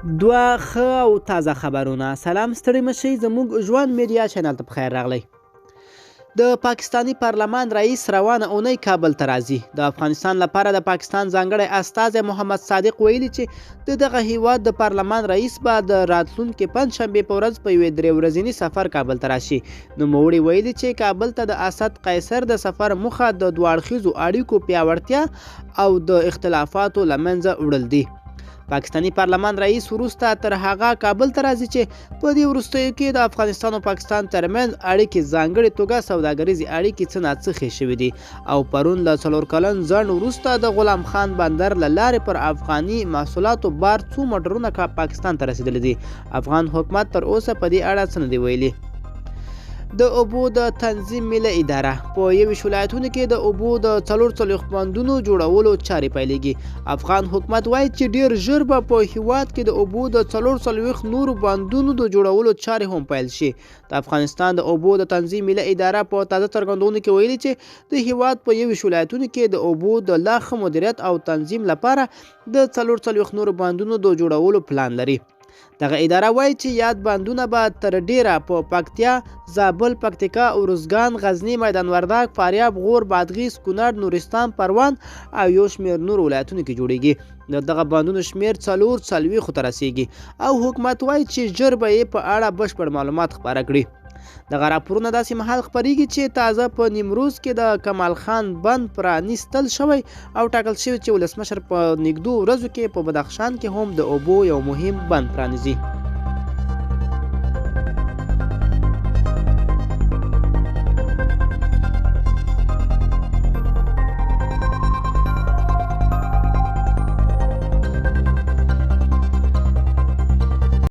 دوه ښه او تازه خبرونه. سلام، ستړي مشئ، زموږ ژوند میډیا چینل ته پخیر راغلی. د پاکستانی پارلمان رئیس روانه اونۍ کابل ته راځي. د افغانستان لپاره د پاکستان ځانګړی استازی محمد صادق ویلي چې دغه هیواد د پارلمان رئیس به د راتلونکي پنجشنبې په ورځ په یوې 3 ورځني سفر کابل ته راشي. نوموړي ویلي چې کابل ته د اسد قیصر د سفر موخه د دوه اړخیزو اړیکو پیاوړتیا او د اختلافاتو له منځه وړل دي. پاکستانی پارلمان رئیس وروسته تر هغه کابل ته راځي چې په دې وروستیو کې د افغانستان او پاکستان ترمنځ اړیکې ځانګړې توګه سوداګریزې اړیکې څه ناڅخې شوې دي او پرون له 4 کلن ځنډ وروسته د غلام خان بندر له لارې پر افغاني محصولاتو بار څو موټرونه پاکستان ته رسیدلي دي. افغان حکومت تر اوسه په دې اړه څه نه دی ویلي. د اوبو د تنظیم ملي اداره په 21 ولایتونو کې د اوبو د 44 بندونو جوړولو چارې پیلېږي. افغان حکومت وایي چې ډیر ژر به په هیواد کې د اوبو د 44 نورو بندونو د جوړولو چارې هم پیل شي. د افغانستان د اوبو د تنظیم ملي اداره په تازه څرګندونو کې ویلي چې د هیواد په 21 ولایتونو کې د اوبو د لا ښه مدیریت او تنظیم لپاره د 44 نورو بندونو د جوړولو پلان لري. دغه اداره وایي چې یاد بندونه به تر ډیره په پکتیا، زابل، پکتیکا، ارزګان، غزنی، میدان وردګ، فاریاب، غور، بادغیس، کونړ، نورستان، پروان او یو شمېر نور ولایتونو کې جوړیږي. دغه بندونو شمېر 440 ته رسیږي او حکومت وایي چې ژر به یې په اړه بشپړ معلومات خپاره کړي. دغه راپورونه داسې مهال خپریږي چې تازه په نیمروز کې د کمال خان بند پرانیستل شوی او ټاکل شوی چې ولسمشر په نږدو ورځو کې په بدخشان کې هم د اوبو یو مهم بند پرانیزي.